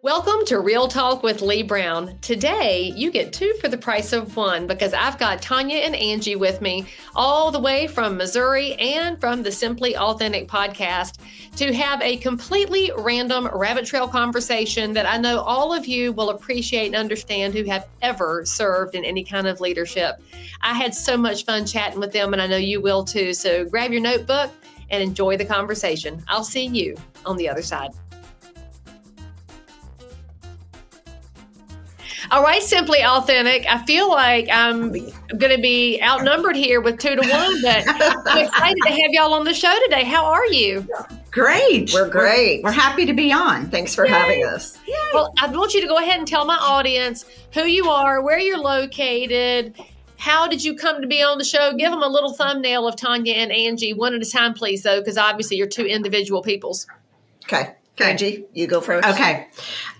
Welcome to Real Talk with Leigh Brown. Today, you get two for the price of one because I've got Tonya and Angie with me all the way from Missouri and from the Simply Authentic podcast to have a completely random rabbit trail conversation that I know all of you will appreciate and understand who have ever served in any kind of leadership. I had so much fun chatting with them and I know you will too. So grab your notebook and enjoy the conversation. I'll see you on the other side. All right, Simply Authentic. I feel like I'm going to be outnumbered here with 2-1, but I'm excited to have y'all on the show today. How are you? Great. We're great. We're happy to be on. Thanks for having us. Yay. Well, I want you to go ahead and tell my audience who you are, where you're located, how did you come to be on the show? Give them a little thumbnail of Tonya and Angie, one at a time, please, though, because obviously you're two individual peoples. Okay. Angie, you go first. Okay.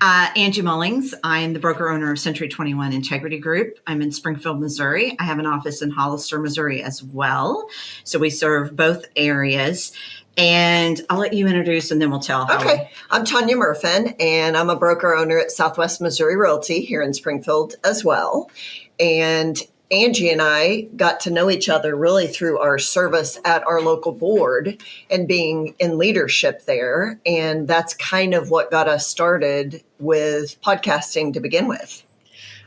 Angie Mullings. I am the broker owner of Century 21 Integrity Group. I'm in Springfield, Missouri. I have an office in Hollister, Missouri as well. So we serve both areas. And I'll let you introduce and then we'll tell. Okay. I'm Tonya Murfin, and I'm a broker owner at Southwest Missouri Realty here in Springfield as well. And Angie and I got to know each other really through our service at our local board and being in leadership there. And that's kind of what got us started with podcasting to begin with.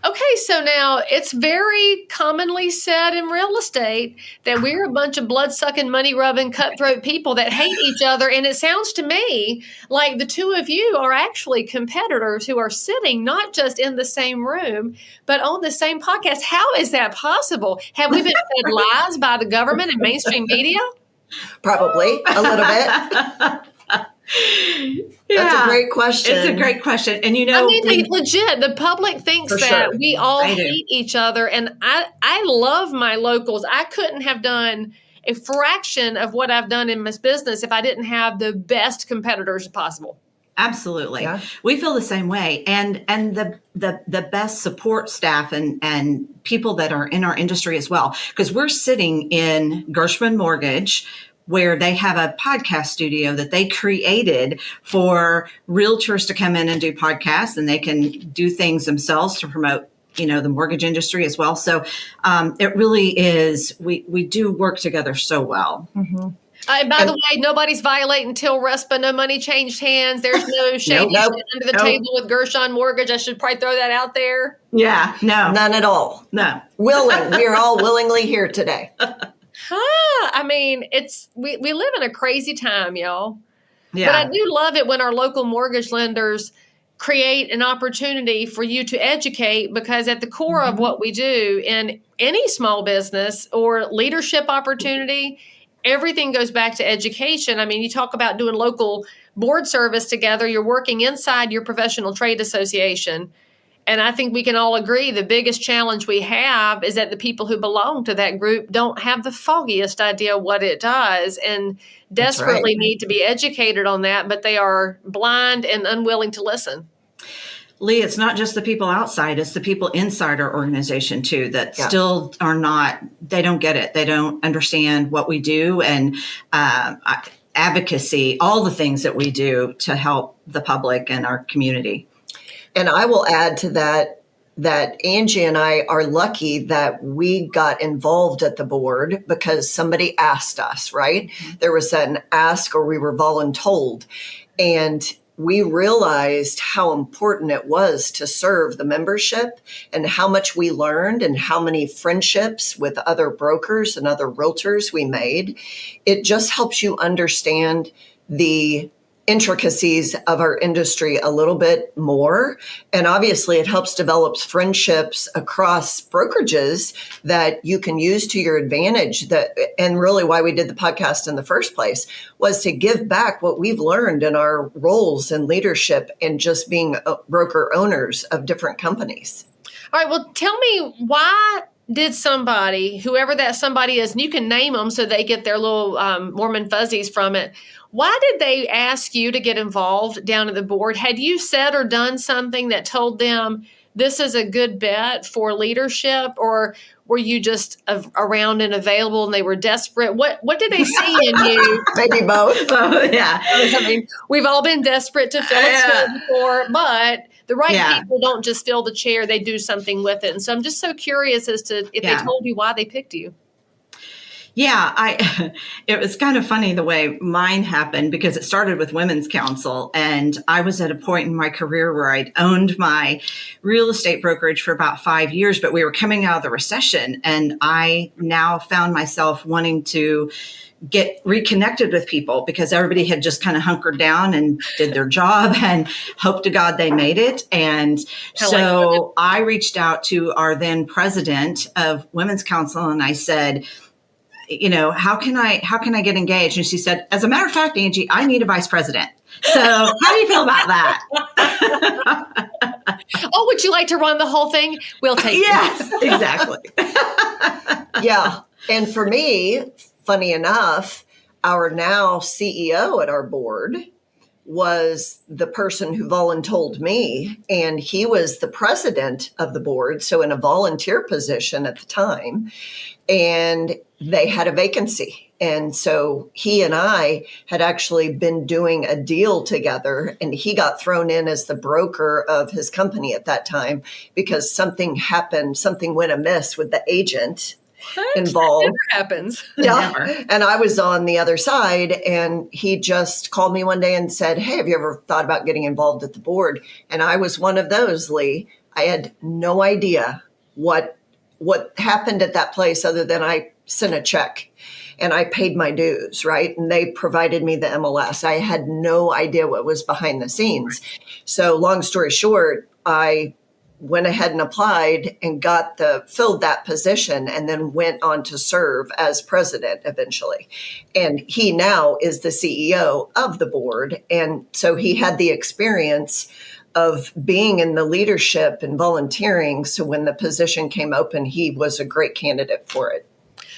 Okay, so now it's very commonly said in real estate that we're a bunch of blood-sucking, money-rubbing, cutthroat people that hate each other. And it sounds to me like the two of you are actually competitors who are sitting not just in the same room, but on the same podcast. How is that possible? Have we been fed lies by the government and mainstream media? Probably a little bit. That's a great question. It's a great question. And you know, legit, the public thinks that we all hate each other. And I love my locals. I couldn't have done a fraction of what I've done in this business if I didn't have the best competitors possible. Absolutely. Yeah. We feel the same way. And the best support staff and people that are in our industry as well, because we're sitting in Gershman Mortgage, where they have a podcast studio that they created for realtors to come in and do podcasts, and they can do things themselves to promote, the mortgage industry as well. So it really is, we do work together so well. Mm-hmm. By the way, nobody's violating till RESPA, no money changed hands. There's no shady shit under the table with Gershon Mortgage. I should probably throw that out there. Yeah, no. None at all. No. Willing. We're all willingly here today. I mean, we live in a crazy time, y'all. Yeah. But I do love it when our local mortgage lenders create an opportunity for you to educate, because at the core of what we do in any small business or leadership opportunity, everything goes back to education. I mean, you talk about doing local board service together. You're working inside your professional trade association. And I think we can all agree the biggest challenge we have is that the people who belong to that group don't have the foggiest idea what it does and desperately need to be educated on that, but they are blind and unwilling to listen. Leigh, it's not just the people outside, it's the people inside our organization too that still are not, they don't get it. They don't understand what we do and advocacy, all the things that we do to help the public and our community. And I will add to that Angie and I are lucky that we got involved at the board because somebody asked us, right? Mm-hmm. There was an ask or we were voluntold. And we realized how important it was to serve the membership and how much we learned and how many friendships with other brokers and other realtors we made. It just helps you understand the intricacies of our industry a little bit more. And obviously it helps develop friendships across brokerages that you can use to your advantage. And really why we did the podcast in the first place was to give back what we've learned in our roles and leadership and just being broker owners of different companies. All right. Well, tell me, why did somebody, whoever that somebody is, and you can name them so they get their little warm and fuzzies from it, why did they ask you to get involved down at the board? Had you said or done something that told them this is a good bet for leadership, or were you just around and available and they were desperate? What did they see in you? Maybe both. Oh, yeah. I mean, we've all been desperate to fill a chair before, but the right people don't just fill the chair, they do something with it. And so I'm just so curious as to if they told you why they picked you. Yeah, it was kind of funny the way mine happened, because it started with Women's Council, and I was at a point in my career where I'd owned my real estate brokerage for about 5 years, but we were coming out of the recession, and I now found myself wanting to get reconnected with people because everybody had just kind of hunkered down and did their job and hope to God they made it. And so I reached out to our then president of Women's Council, and I said, how can I get engaged? And she said, as a matter of fact, Angie, I need a vice president. So how do you feel about that? Oh, would you like to run the whole thing? We'll take it. Yes, exactly. Yeah. And for me, funny enough, our now CEO at our board was the person who voluntold me, and he was the president of the board, so in a volunteer position at the time, and they had a vacancy. And so he and I had actually been doing a deal together, and he got thrown in as the broker of his company at that time because something happened, something went amiss with the agent involved. It never happens. Yeah. Never. And I was on the other side, and he just called me one day and said, hey, have you ever thought about getting involved at the board? And I was one of those, Leigh. I had no idea what happened at that place other than I sent a check and I paid my dues, right? And they provided me the MLS. I had no idea what was behind the scenes. So long story short, I went ahead and applied and filled that position, and then went on to serve as president eventually. And he now is the CEO of the board. And so he had the experience of being in the leadership and volunteering. So when the position came open, he was a great candidate for it.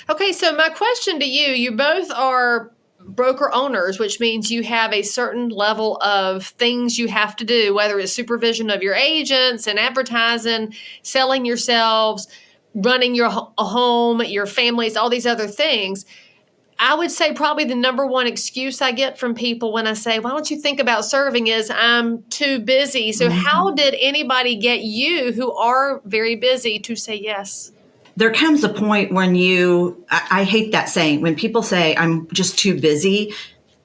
Okay, so my question to you both are broker owners, which means you have a certain level of things you have to do, whether it's supervision of your agents and advertising, selling yourselves, running your home, your families, all these other things. I would say probably the number one excuse I get from people when I say, why don't you think about serving, is I'm too busy. So how did anybody get you, who are very busy, to say yes? There comes a point when I hate that saying, when people say, I'm just too busy.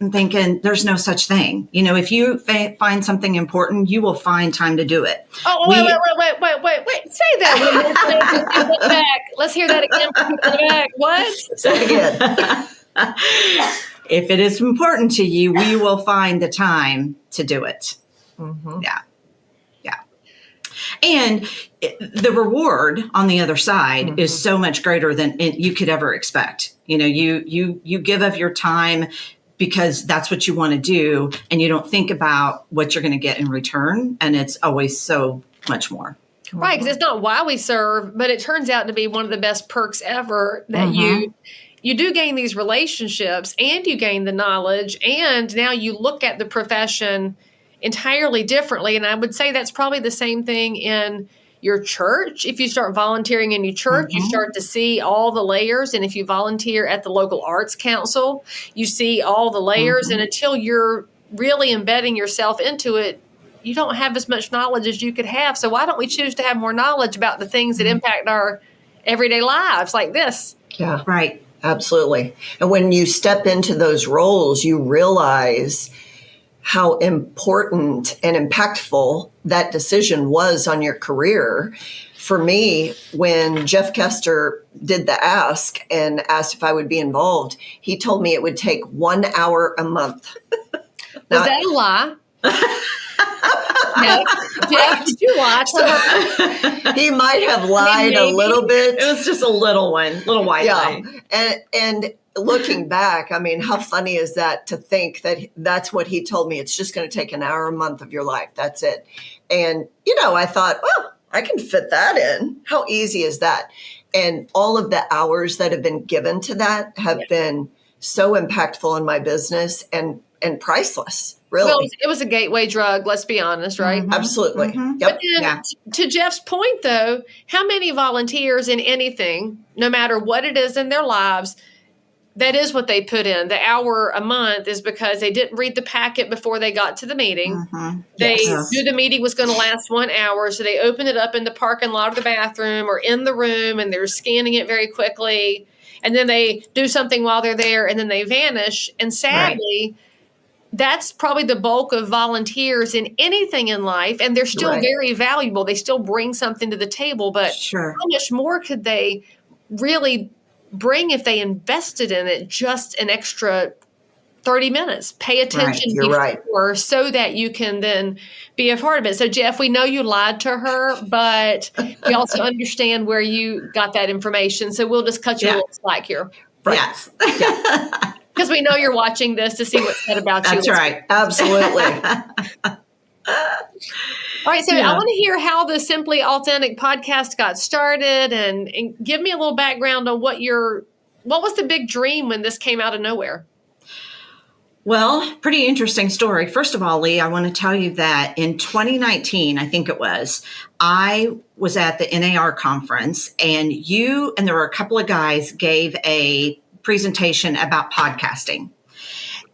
I'm thinking there's no such thing. If you find something important, you will find time to do it. Oh, wait. Say that one more time. Back. Let's hear that again from the back. What? Say it again. If it is important to you, we will find the time to do it. Mm-hmm. Yeah. And the reward on the other side is so much greater than you could ever expect. You give of your time because that's what you want to do, and you don't think about what you're going to get in return. And it's always so much more. Right, because it's not why we serve, but it turns out to be one of the best perks ever that you do gain these relationships, and you gain the knowledge, and now you look at the profession entirely differently. And I would say that's probably the same thing in your church. If you start volunteering in your church, you start to see all the layers. And if you volunteer at the local arts council, you see all the layers. And until you're really embedding yourself into it, you don't have as much knowledge as you could have. So why don't we choose to have more knowledge about the things that impact our everyday lives like this? Yeah, Right. absolutely. And when you step into those roles, you realize how important and impactful that decision was on your career. For me, when Jeff Kester did the ask and asked if I would be involved, he told me it would take 1 hour a month. Was that a lie? No. Jeff, did you lie to her? He might have lied a little bit. It was just a little white lie. And looking back, I mean, how funny is that to think that that's what he told me? It's just going to take an hour a month of your life. That's it. And, I thought, well, I can fit that in. How easy is that? And all of the hours that have been given to that have been so impactful in my business and priceless. Really? Well, it was a gateway drug, let's be honest, right? Mhm. Absolutely. Mhm. Yep. But then, Yeah. to Jeff's point, though, how many volunteers in anything, no matter what it is in their lives, that is what they put in. The hour a month is because they didn't read the packet before they got to the meeting. Mhm. They Yes. knew the meeting was going to last 1 hour, so they opened it up in the parking lot of the bathroom or in the room, and they're scanning it very quickly. And then they do something while they're there, and then they vanish. And sadly, that's probably the bulk of volunteers in anything in life, and they're still Right. very valuable. They still bring something to the table, but Sure. how much more could they really bring if they invested in it just an extra 30 minutes? Pay attention You're right. before so that you can then be a part of it. So, Jeff, we know you lied to her, but we also understand where you got that information. So we'll just cut you a Yeah. little slack here Right. Yes. because we know you're watching this to see what's said about you. That's right. Absolutely. All right, so Yeah. I want to hear how the Simply Authentic podcast got started, and give me a little background on what was the big dream when this came out of nowhere. Well, pretty interesting story. First of all, Leigh, I want to tell you that in 2019, I think it was, I was at the NAR conference, and there were a couple of guys gave a presentation about podcasting.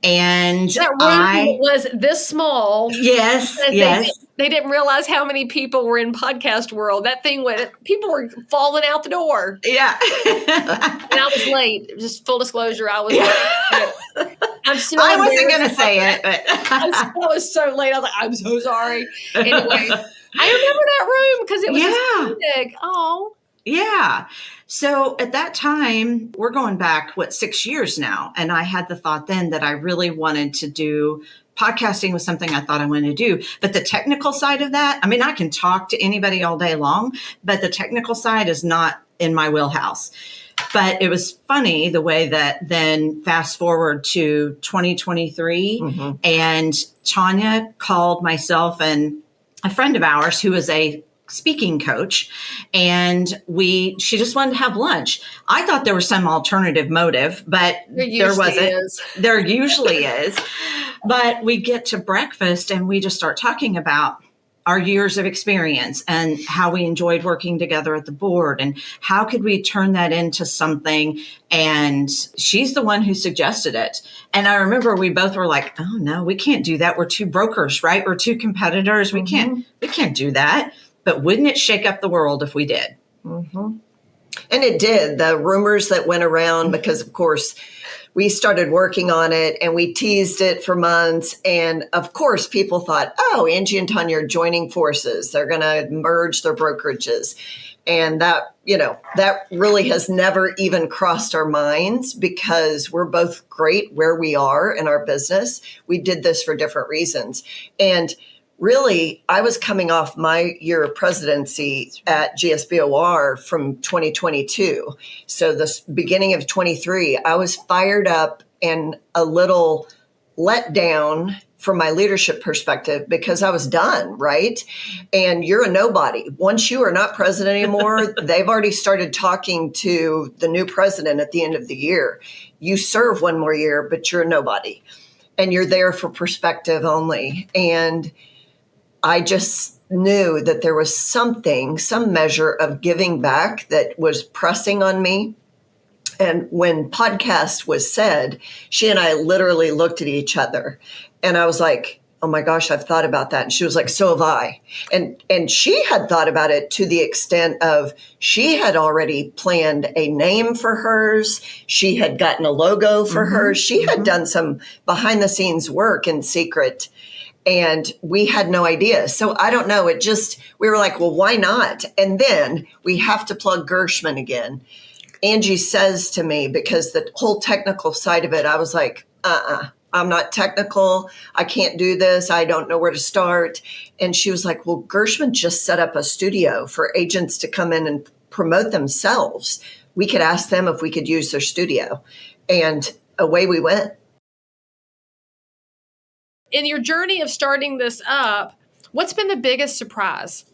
And That room was this small. yes, because yes. They didn't realize how many people were in podcast world. That thing went, people were falling out the door. Yeah. And I was late. Just full disclosure, I was late. I'm still I wasn't embarrassed going to say about it, but that. I was so late. I was like, I'm so sorry. Anyway, I remember that room because it was just big. Oh. Yeah. So at that time, we're going back, 6 years now. And I had the thought then that I really wanted to do podcasting was something I thought I wanted to do. But the technical side of that, I mean, I can talk to anybody all day long, but the technical side is not in my wheelhouse. But it was funny the way that then fast forward to 2023 and Tonya called myself and a friend of ours who is a speaking coach, and she just wanted to have lunch. I thought there was some alternative motive, but there wasn't. There usually is. But we get to breakfast and we just start talking about our years of experience and how we enjoyed working together at the board and how could we turn that into something. And she's the one who suggested it. And I remember we both were like, oh no, we can't do that. We're two brokers, right? We're two competitors. We can't do that. But wouldn't it shake up the world if we did? Mm-hmm. And it did. The rumors that went around, because of course we started working on it and we teased it for months. And of course people thought, oh, Angie and Tonya are joining forces. They're going to merge their brokerages. And that really has never even crossed our minds because we're both great where we are in our business. We did this for different reasons. And really, I was coming off my year of presidency at GSBOR from 2022. So the beginning of 23, I was fired up and a little let down from my leadership perspective because I was done, right? And you're a nobody. Once you are not president anymore, they've already started talking to the new president at the end of the year. You serve one more year, but you're a nobody. And you're there for perspective only. And I just knew that there was some measure of giving back that was pressing on me. And when podcast was said, she and I literally looked at each other and I was like, oh my gosh, I've thought about that. And she was like, so have I. And she had thought about it to the extent of she had already planned a name for hers. She had gotten a logo for hers. She had done some behind the scenes work in secret. And we had no idea. So I don't know. We were like, well, why not? And then we have to plug Gershman again. Angie says to me, because the whole technical side of it, I was like, I'm not technical. I can't do this. I don't know where to start. And she was like, well, Gershman just set up a studio for agents to come in and promote themselves. We could ask them if we could use their studio. And away we went. In your journey of starting this up, what's been the biggest surprise?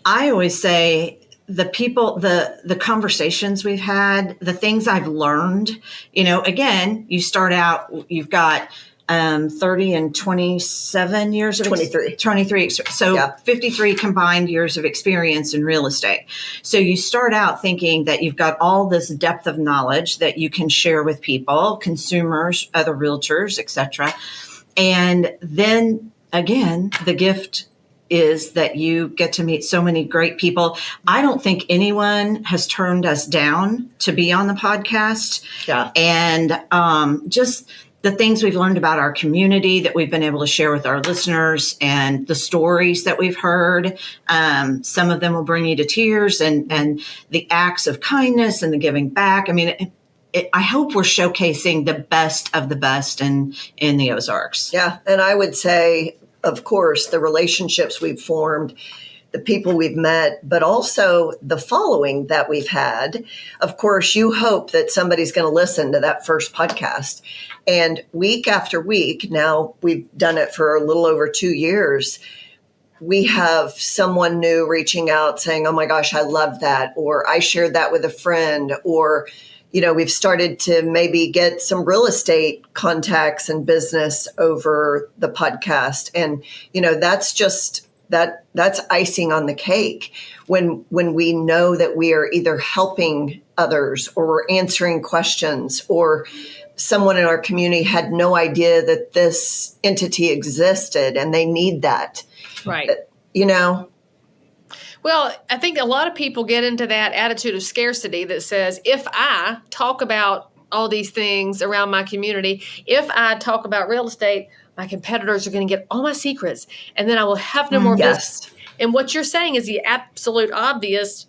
I always say the people, the conversations we've had, the things I've learned, again, you start out, you've got 30 and 27 years of 23. So Yeah. 53 combined years of experience in real estate. So you start out thinking that you've got all this depth of knowledge that you can share with people, consumers, other realtors, etc. And then again, the gift is that you get to meet so many great people. I don't think anyone has turned us down to be on the podcast. Yeah. And just the things we've learned about our community that we've been able to share with our listeners and the stories that we've heard. Some of them will bring you to tears, and the acts of kindness and the giving back. I mean, I hope we're showcasing the best of the best in the Ozarks. Yeah. And I would say, of course, the relationships we've formed, the people we've met, but also the following that we've had. Of course, you hope that somebody's going to listen to that first podcast. And week after week, now we've done it for a little over 2 years, we have someone new reaching out saying, oh my gosh, I love that. Or I shared that with a friend. Or, you know, we've started to maybe get some real estate contacts and business over the podcast. And, you know, that's just that's icing on the cake when we know that we are either helping others or we're answering questions, or someone in our community had no idea that this entity existed and they need that. Right. You know? Well, I think a lot of people get into that attitude of scarcity that says, if I talk about all these things around my community, if I talk about real estate, my competitors are going to get all my secrets, and then I will have no more business. And what you're saying is the absolute obvious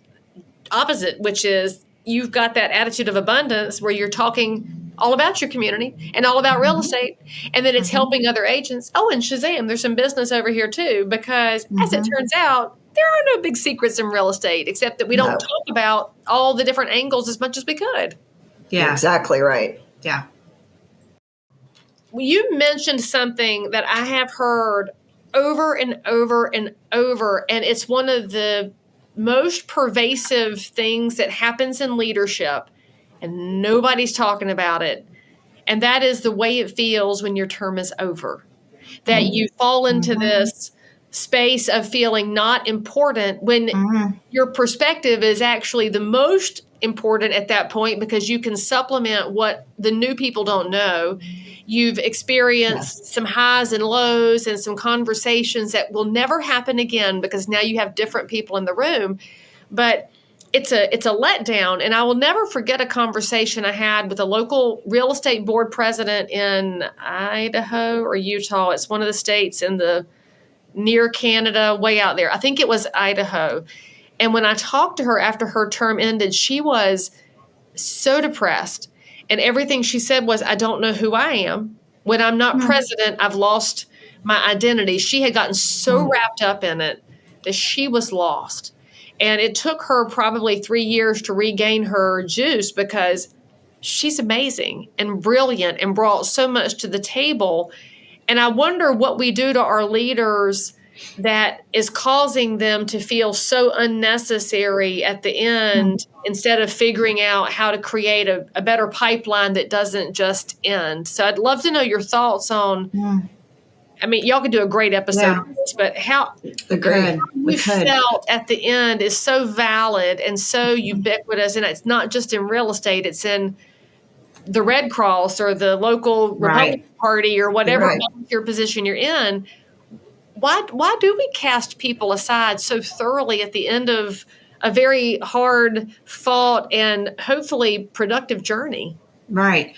opposite, which is you've got that attitude of abundance where you're talking all about your community and all about real estate, and then it's helping other agents. Oh, and Shazam, there's some business over here too, because as it turns out, there are no big secrets in real estate, except that we don't talk about all the different angles as much as we could. Yeah, exactly right. Yeah. You mentioned something that I have heard over and over and over, and it's one of the most pervasive things that happens in leadership, and nobody's talking about it. And that is the way it feels when your term is over, that you fall into this space of feeling not important when your perspective is actually the most important at that point, because you can supplement what the new people don't know. You've experienced some highs and lows and some conversations that will never happen again because now you have different people in the room. But it's a letdown. And I will never forget a conversation I had with a local real estate board president in Idaho or Utah. It's one of the states in the near Canada, way out there. I think it was Idaho. And when I talked to her after her term ended, she was so depressed. And everything she said was, I don't know who I am. When I'm not president, I've lost my identity. She had gotten so wrapped up in it that she was lost. And it took her probably 3 years to regain her juice, because she's amazing and brilliant and brought so much to the table. And I wonder what we do to our leaders that is causing them to feel so unnecessary at the end, instead of figuring out how to create a better pipeline that doesn't just end. So I'd love to know your thoughts on, I mean, y'all could do a great episode on this, but how you felt at the end is so valid and so ubiquitous. And it's not just in real estate, it's in the Red Cross or the local Republican Party or whatever volunteer position you're in. Why do we cast people aside so thoroughly at the end of a very hard fought and hopefully productive journey? Right.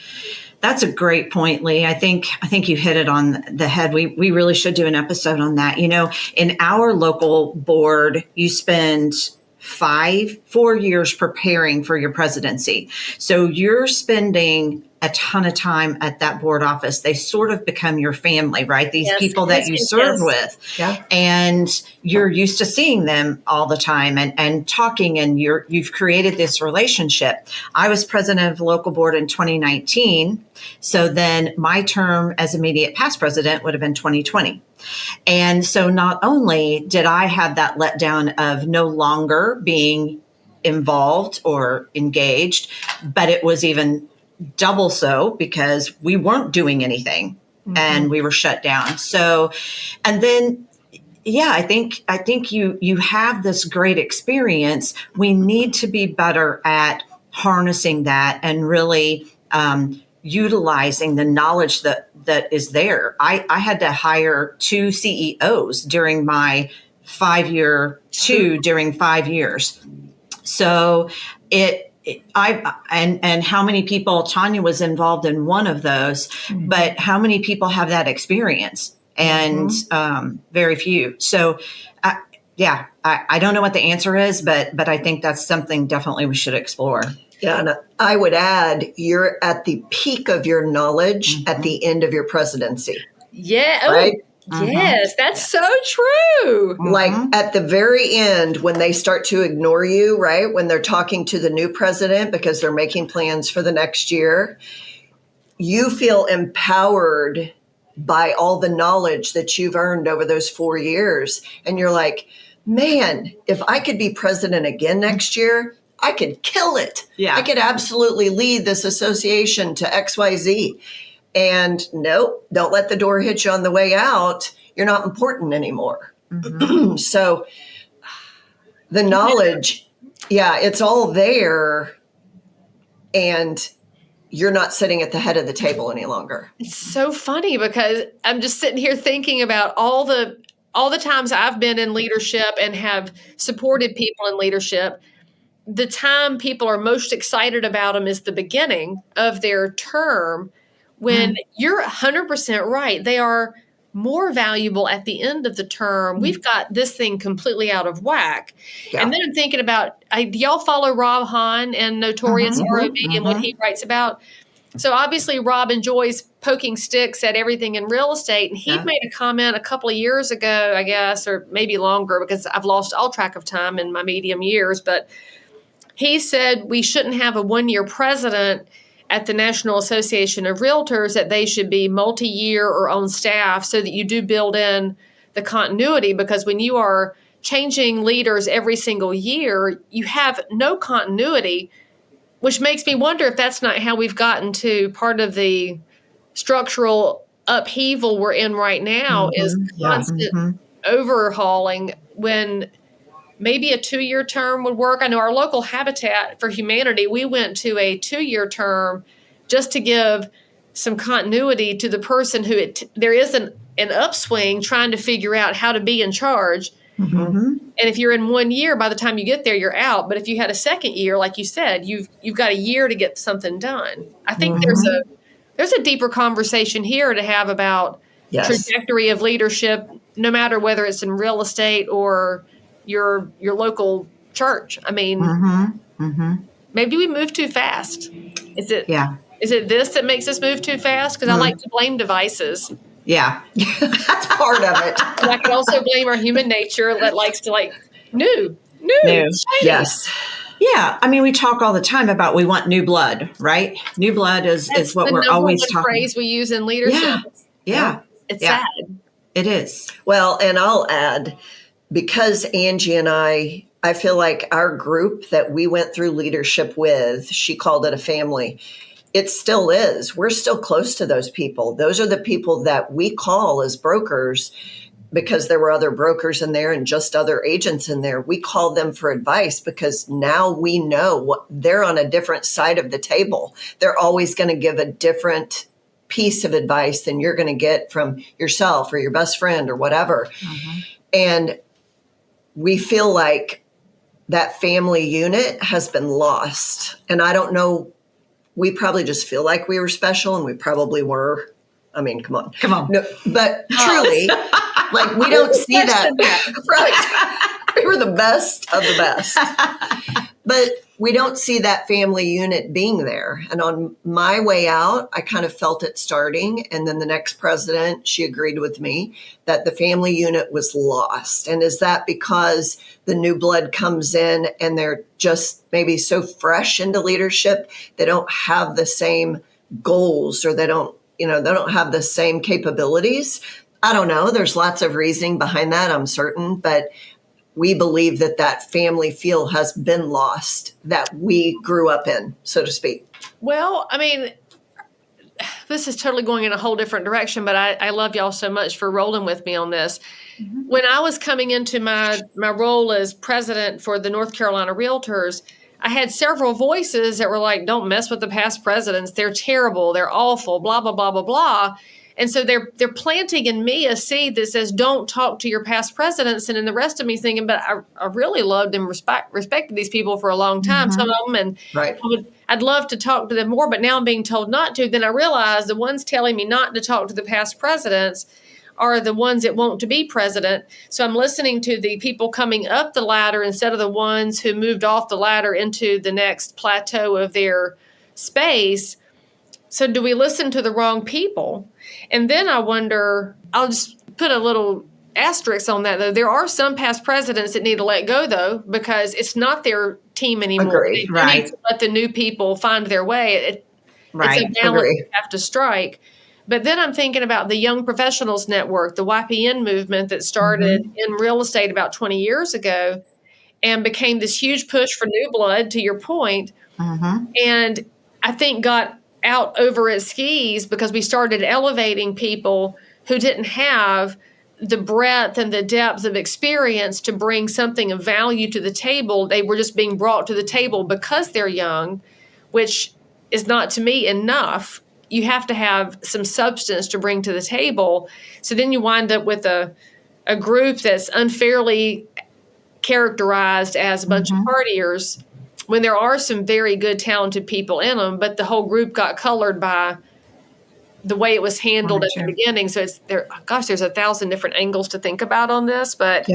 That's a great point, Leigh. I think you hit it on the head. We really should do an episode on that. You know, in our local board, you spend 4 years preparing for your presidency. So you're spending a ton of time at that board office. They sort of become your family, right? These people that you serve with. Yeah. And you're used to seeing them all the time and talking, and you've created this relationship. I was president of the local board in 2019. So then my term as immediate past president would have been 2020. And so not only did I have that letdown of no longer being involved or engaged, but it was even double so because we weren't doing anything. and we were shut down. So, and then, yeah, I think you have this great experience. We need to be better at harnessing that and really utilizing the knowledge that is there. I had to hire 2 CEOs during my 5-year, during 5 years. So and how many people, Tonya was involved in one of those, but how many people have that experience? And very few. So I don't know what the answer is, but I think that's something definitely we should explore. Yeah, and I would add, you're at the peak of your knowledge at the end of your presidency. Yeah. Right? Yes, that's so true. Like at the very end, when they start to ignore you, right? When they're talking to the new president because they're making plans for the next year, you feel empowered by all the knowledge that you've earned over those 4 years. And you're like, man, if I could be president again next year, I could kill it. Yeah. I could absolutely lead this association to XYZ. And nope, don't let the door hit you on the way out. You're not important anymore. So the knowledge, it's all there. And you're not sitting at the head of the table any longer. It's so funny because I'm just sitting here thinking about all the times I've been in leadership and have supported people in leadership. The time people are most excited about them is the beginning of their term, when you're 100% right. They are more valuable at the end of the term. We've got this thing completely out of whack. Yeah. And then I'm thinking about, do y'all follow Rob Hahn and Notorious ROB and what he writes about? So obviously Rob enjoys poking sticks at everything in real estate. And he made a comment a couple of years ago, I guess, or maybe longer, because I've lost all track of time in my medium years. But he said we shouldn't have a one-year president at the National Association of Realtors, that they should be multi-year or on staff so that you do build in the continuity, because when you are changing leaders every single year, you have no continuity, which makes me wonder if that's not how we've gotten to part of the structural upheaval we're in right now, is constant overhauling, when maybe a 2-year term would work. I know our local Habitat for Humanity, we went to a 2-year term just to give some continuity to the person who there is an upswing trying to figure out how to be in charge. And if you're in 1 year, by the time you get there, you're out. But if you had a second year, like you said, you've got a year to get something done. I think there's a deeper conversation here to have about trajectory of leadership, no matter whether it's in real estate or your local church. I mean, maybe we move too fast. Is it this that makes us move too fast? Because I like to blame devices. Yeah, that's part of it. And I can also blame our human nature that likes to new. Yes. Yeah. I mean, we talk all the time about we want new blood, right? New blood is what we're always talking about. Phrase we use in leadership. Yeah. It's sad. It is. Well, and I'll add, because Angie and I feel like our group that we went through leadership with, she called it a family. It still is. We're still close to those people. Those are the people that we call as brokers, because there were other brokers in there and just other agents in there. We call them for advice because now we know what they're on a different side of the table. They're always going to give a different piece of advice than you're going to get from yourself or your best friend or whatever. And we feel like that family unit has been lost. And I don't know, we probably just feel like we were special, and we probably were. I mean, come on. No, but truly, like, we don't see that. Right. We were the best of the best. But we don't see that family unit being there. And on my way out, I kind of felt it starting. And then the next president, she agreed with me that the family unit was lost. And is that because the new blood comes in and they're just maybe so fresh into leadership, they don't have the same goals, or they don't have the same capabilities? I don't know. There's lots of reasoning behind that, I'm certain. But we believe that family feel has been lost, that we grew up in, so to speak. Well, I mean, this is totally going in a whole different direction, but I love y'all so much for rolling with me on this. Mm-hmm. When I was coming into my role as president for the North Carolina Realtors, I had several voices that were like, don't mess with the past presidents. They're terrible. They're awful, blah, blah, blah, blah, blah. And so they're planting in me a seed that says, don't talk to your past presidents. And then the rest of me thinking, but I really loved and respected these people for a long time, mm-hmm. some of them. And right. I'd love to talk to them more, but now I'm being told not to. Then I realize the ones telling me not to talk to the past presidents are the ones that want to be president. So I'm listening to the people coming up the ladder instead of the ones who moved off the ladder into the next plateau of their space. So do we listen to the wrong people? And then I wonder, I'll just put a little asterisk on that, though. There are some past presidents that need to let go, though, because it's not their team anymore. Agree. They right. need to let the new people find their way. Right. It's a balance you have to strike. But then I'm thinking about the Young Professionals Network, the YPN movement that started mm-hmm. in real estate about 20 years ago and became this huge push for new blood, to your point. Mm-hmm. And I think got out over its skis because we started elevating people who didn't have the breadth and the depth of experience to bring something of value to the table. They were just being brought to the table because they're young, which is not, to me, enough. You have to have some substance to bring to the table. So then you wind up with a group that's unfairly characterized as a bunch mm-hmm. of partiers, when there are some very good, talented people in them, but the whole group got colored by the way it was handled at the beginning. So there's 1,000 different angles to think about on this, but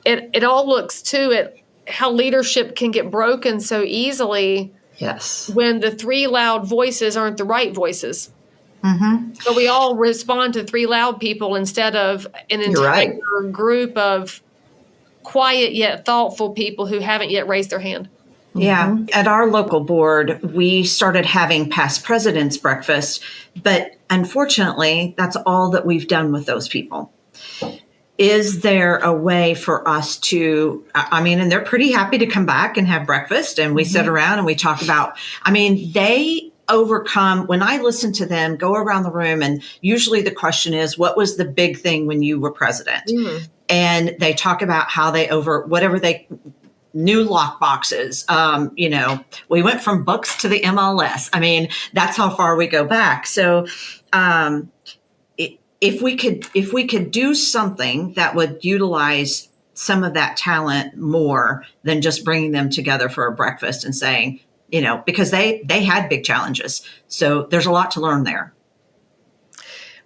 it all looks to it how leadership can get broken so easily. Yes. When the three loud voices aren't the right voices. Mm-hmm. So we all respond to three loud people instead of an entire group of quiet yet thoughtful people who haven't yet raised their hand. Yeah. Mm-hmm. At our local board, we started having past presidents breakfast, but unfortunately, that's all that we've done with those people. Is there a way for us to, and they're pretty happy to come back and have breakfast, and we mm-hmm. sit around and we talk about, they overcome, when I listen to them go around the room, and usually the question is, what was the big thing when you were president? Mm-hmm. And they talk about how they new lock boxes. We went from books to the MLS. That's how far we go back. So, if we could do something that would utilize some of that talent more than just bringing them together for a breakfast and saying, because they had big challenges. So there's a lot to learn there.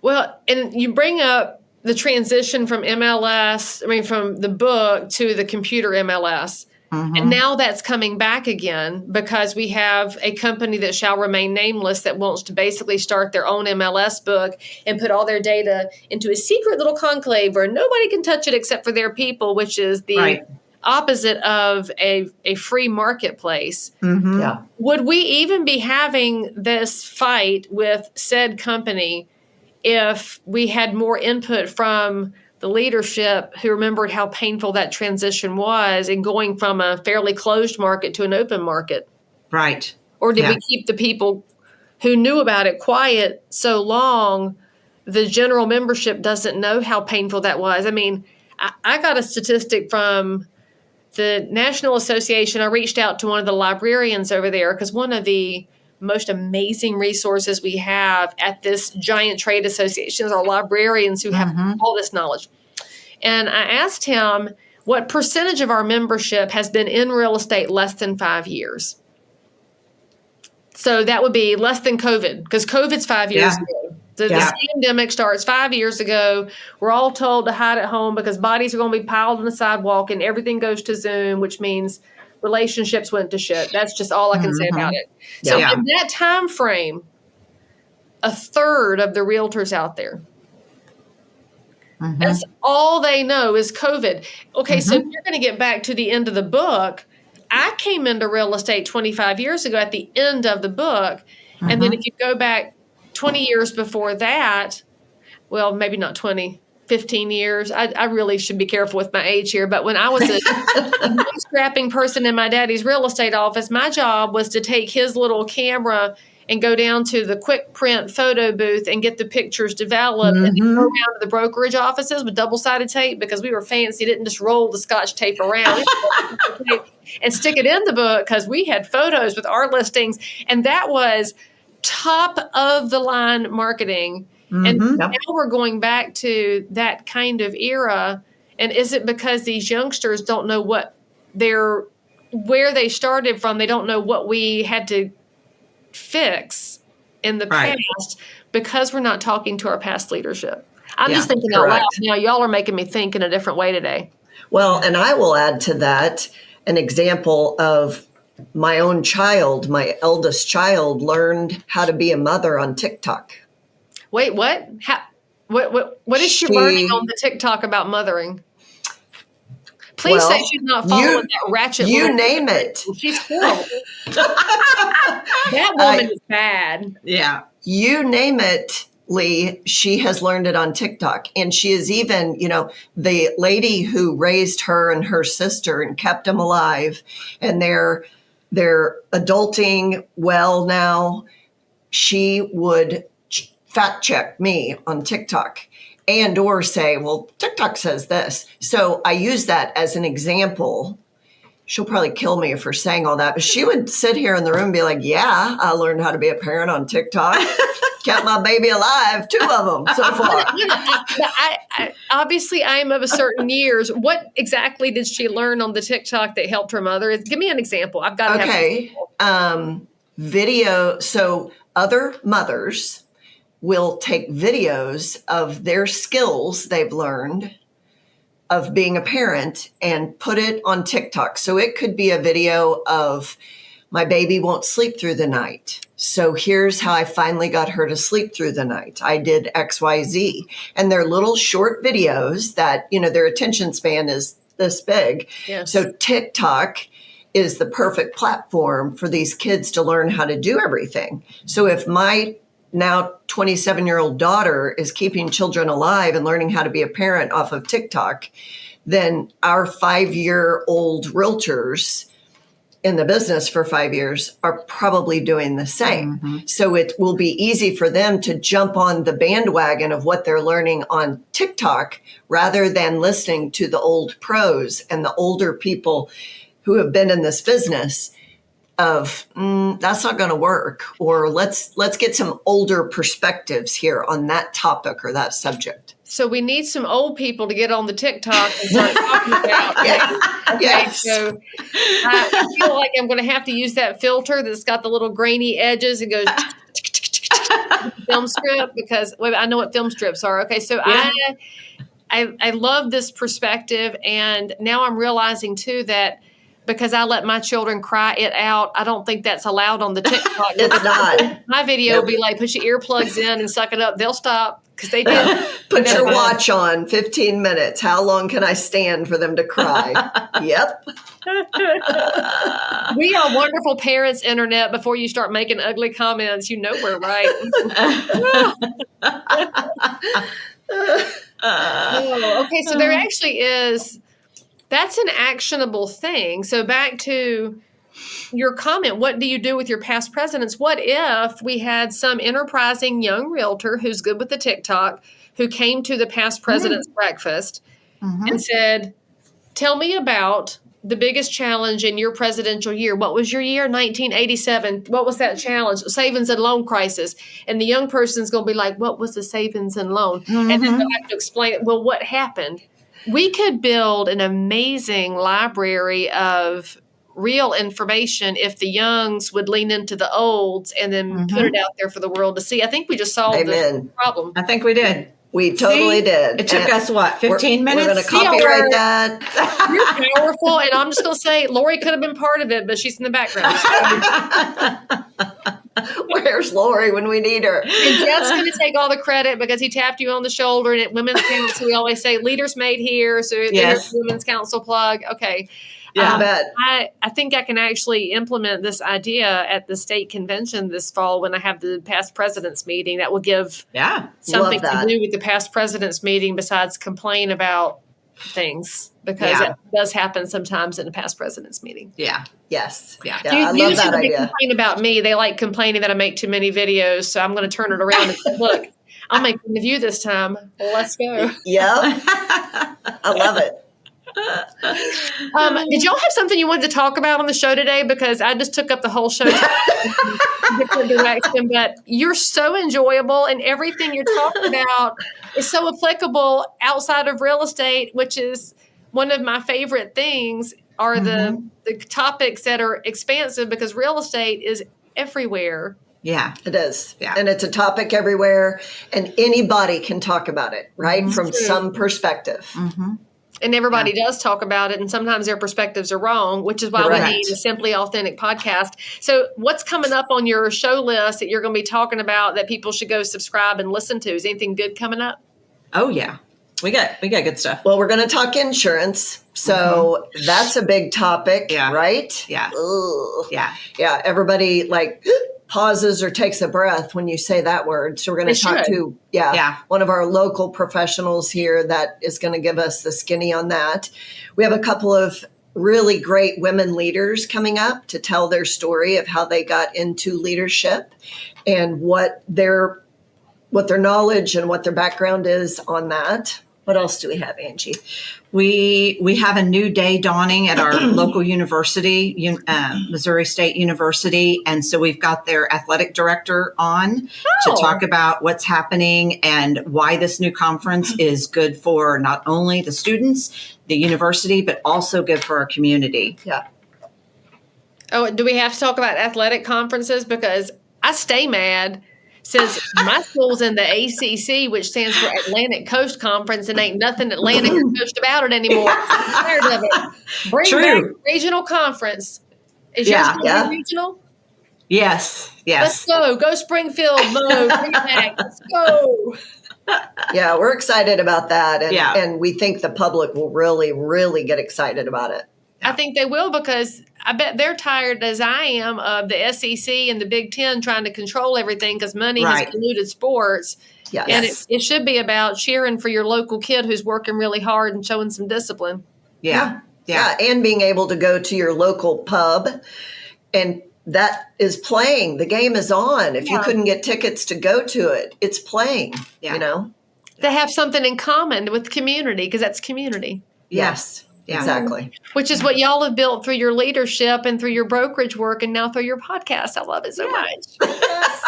Well, and you bring up the transition from from the book to the computer MLS. Mm-hmm. And now that's coming back again because we have a company that shall remain nameless that wants to basically start their own MLS book and put all their data into a secret little conclave where nobody can touch it except for their people, which is the opposite of a free marketplace. Mm-hmm. Yeah. Would we even be having this fight with said company if we had more input from the leadership who remembered how painful that transition was in going from a fairly closed market to an open market? Right. Or did we keep the people who knew about it quiet so long, the general membership doesn't know how painful that was? I got a statistic from the National Association. I reached out to one of the librarians over there because one of the most amazing resources we have at this giant trade association is our librarians who have all this knowledge. And I asked him what percentage of our membership has been in real estate less than 5 years. So that would be less than COVID, because COVID's 5 years ago. The pandemic starts 5 years ago. We're all told to hide at home because bodies are going to be piled on the sidewalk and everything goes to Zoom, which means relationships went to shit. That's just all I can say about it. So in that time frame, a third of the realtors out there, that's all they know is COVID. Okay, so if you're going to get back to the end of the book, I came into real estate 25 years ago at the end of the book. And then if you go back 20 years before that, well, maybe not 20, 15 years. I really should be careful with my age here. But when I was a scrapping person in my daddy's real estate office, my job was to take his little camera and go down to the quick print photo booth and get the pictures developed and then go around to the brokerage offices with double-sided tape because we were fancy, didn't just roll the Scotch tape around and stick it in the book because we had photos with our listings. And that was top of the line marketing. And now we're going back to that kind of era. And is it because these youngsters don't know where they started from? They don't know what we had to fix in the past because we're not talking to our past leadership. I'm just thinking out loud. Now, y'all are making me think in a different way today. Well, and I will add to that an example of my own child. My eldest child learned how to be a mother on TikTok. Wait, what? What is she learning on the TikTok about mothering? Please say she's not following that ratchet. You name it. She's horrible. That woman is bad. Yeah. You name it, Leigh. She has learned it on TikTok. And she is even, the lady who raised her and her sister and kept them alive. And they're adulting well now. She would fact check me on TikTok. And or say, well, TikTok says this. So I use that as an example. She'll probably kill me for saying all that. But she would sit here in the room and be like, yeah, I learned how to be a parent on TikTok. Kept my baby alive, 2 of them so far. Obviously, I am of a certain years. What exactly did she learn on the TikTok that helped her mother? Give me an example. I've got to have an example. Video. So other mothers will take videos of their skills they've learned of being a parent and put it on TikTok. So it could be a video of my baby won't sleep through the night. So here's how I finally got her to sleep through the night. I did XYZ. And they're little short videos that, their attention span is this big. Yes. So TikTok is the perfect platform for these kids to learn how to do everything. So if my now 27-year-old daughter is keeping children alive and learning how to be a parent off of TikTok, then our 5-year-old realtors in the business for 5 years are probably doing the same. Mm-hmm. So it will be easy for them to jump on the bandwagon of what they're learning on TikTok rather than listening to the old pros and the older people who have been in this business of that's not going to work, or let's get some older perspectives here on that topic or that subject. So we need some old people to get on the TikTok and start talking about Okay, yes. So I feel like I'm going to have to use that filter that's got the little grainy edges and goes film strip because I know what film strips are. Okay, so I love this perspective, and now I'm realizing too that because I let my children cry it out, I don't think that's allowed on the TikTok. It's not. My video will be like, put your earplugs in and suck it up. They'll stop because they did. Put your watch on, 15 minutes. How long can I stand for them to cry? Yep. We are wonderful parents, Internet. Before you start making ugly comments, we're right. Okay, so there actually is... That's an actionable thing. So back to your comment, what do you do with your past presidents? What if we had some enterprising young realtor who's good with the TikTok, who came to the past president's breakfast and said, tell me about the biggest challenge in your presidential year. What was your year? 1987. What was that challenge? Savings and loan crisis. And the young person's going to be like, what was the savings and loan? And then they'll have to explain it. Well, what happened? We could build an amazing library of real information if the youngs would lean into the olds and then put it out there for the world to see. I think we just solved the problem. I think we did. We totally did. It took us, 15 minutes? We're going to copyright that. You're powerful. And I'm just going to say, Lori could have been part of it, but she's in the background. Where's Lori when we need her? And Jeff's going to take all the credit because he tapped you on the shoulder. And at Women's Council, we always say, leaders made here. So there's Women's Council plug. Okay. Yeah, I think I can actually implement this idea at the state convention this fall when I have the past president's meeting. That will give something to do with the past president's meeting besides complain about things, because it does happen sometimes in a past president's meeting. Yeah. Yes. Yeah. Yeah. I love that Usually they idea. complain about me. They like complaining that I make too many videos. So I'm going to turn it around and say, look, I'll make one of you this time. Well, let's go. Yeah. I love it. Did y'all have something you wanted to talk about on the show today? Because I just took up the whole show in different direction, but you're so enjoyable, and everything you're talking about is so applicable outside of real estate, which is one of my favorite things, are the topics that are expansive, because real estate is everywhere. Yeah. It is. Yeah. And it's a topic everywhere, and anybody can talk about it, right? From some perspective. Mm-hmm. And everybody does talk about it, and sometimes their perspectives are wrong, which is why we need a Simply Authentic podcast. So what's coming up on your show list that you're going to be talking about that people should go subscribe and listen to? Is anything good coming up? Oh, yeah. We got good stuff. Well, we're going to talk insurance. So that's a big topic, right? Yeah. Ugh. Yeah. Yeah. Everybody like pauses or takes a breath when you say that word. So we're going to talk to one of our local professionals here that is going to give us the skinny on that. We have a couple of really great women leaders coming up to tell their story of how they got into leadership and what their knowledge and what their background is on that. What else do we have, Angie? We have a new day dawning at our local university, Missouri State University. And so we've got their athletic director on to talk about what's happening and why this new conference is good for not only the students, the university, but also good for our community. Yeah. Oh, do we have to talk about athletic conferences? Because I stay mad since my school's in the ACC, which stands for Atlantic Coast Conference, and ain't nothing Atlantic Coast about it anymore. I'm tired of it. Bring back regional conference. Is yours regional? Yes. Let's go. Go Springfield, Mo. Bring it back. Let's go. Yeah, we're excited about that. And we think the public will really, really get excited about it. I think they will, because I bet they're tired, as I am, of the SEC and the Big Ten trying to control everything because money has polluted sports. Yes. And it should be about cheering for your local kid who's working really hard and showing some discipline. Yeah. And being able to go to your local pub and that is playing. The game is on. If you couldn't get tickets to go to it, it's playing, you know? They have something in common with community, because that's community. Yes. Yeah. Exactly. Which is what y'all have built through your leadership and through your brokerage work and now through your podcast. I love it so much. Yes.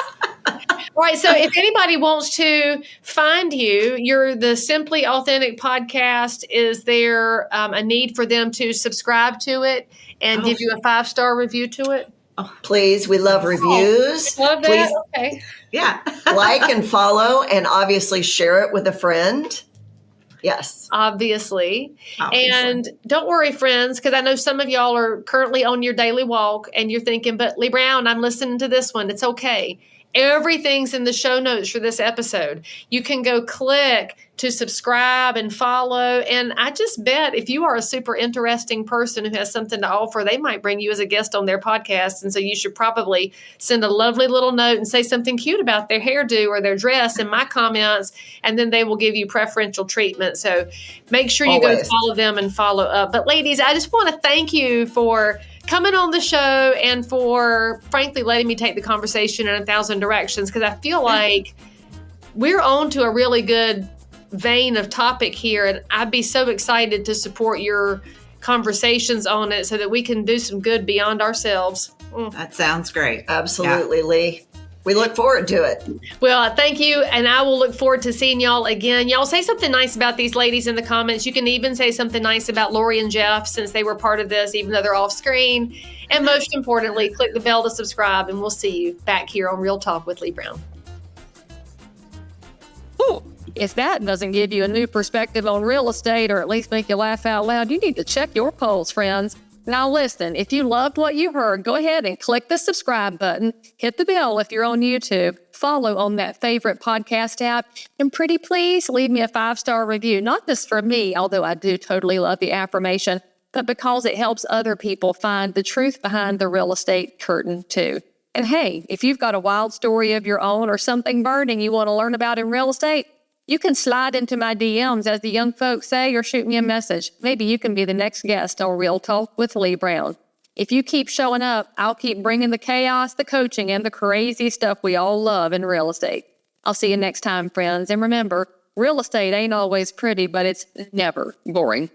All right. So if anybody wants to find you, you're the Simply Authentic podcast. Is there a need for them to subscribe to it and give you a 5-star review to it? Oh, please. We love reviews. Love that. Please, okay. Yeah. Like and follow, and obviously share it with a friend. Yes. Obviously. And don't worry, friends, because I know some of y'all are currently on your daily walk and you're thinking, but Leigh Brown, I'm listening to this one. It's okay. Everything's in the show notes for this episode. You can go click to subscribe and follow. And I just bet if you are a super interesting person who has something to offer, they might bring you as a guest on their podcast. And so you should probably send a lovely little note and say something cute about their hairdo or their dress in my comments, and then they will give you preferential treatment. So make sure you go follow them and follow up. But ladies, I just want to thank you for coming on the show and for, frankly, letting me take the conversation in 1,000 directions, because I feel like we're on to a really good vein of topic here, and I'd be so excited to support your conversations on it so that we can do some good beyond ourselves. That sounds great. Absolutely, Leigh. We look forward to it. Well, thank you, and I will look forward to seeing y'all again. Y'all say something nice about these ladies in the comments. You can even say something nice about Lori and Jeff, since they were part of this, even though they're off screen. And most importantly, click the bell to subscribe, and we'll see you back here on Real Talk with Leigh Brown. Ooh, if that doesn't give you a new perspective on real estate, or at least make you laugh out loud, you need to check your polls, friends. Now listen, if you loved what you heard, go ahead and click the subscribe button, hit the bell if you're on YouTube, follow on that favorite podcast app, and pretty please leave me a 5-star review, not just for me, although I do totally love the affirmation, but because it helps other people find the truth behind the real estate curtain too. And hey, if you've got a wild story of your own or something burning you want to learn about in real estate, You can slide into my DMs, as the young folks say, or shoot me a message. Maybe you can be the next guest on Real Talk with Leigh Brown. If you keep showing up, I'll keep bringing the chaos, the coaching, and the crazy stuff we all love in real estate. I'll see you next time, friends. And remember, real estate ain't always pretty, but it's never boring.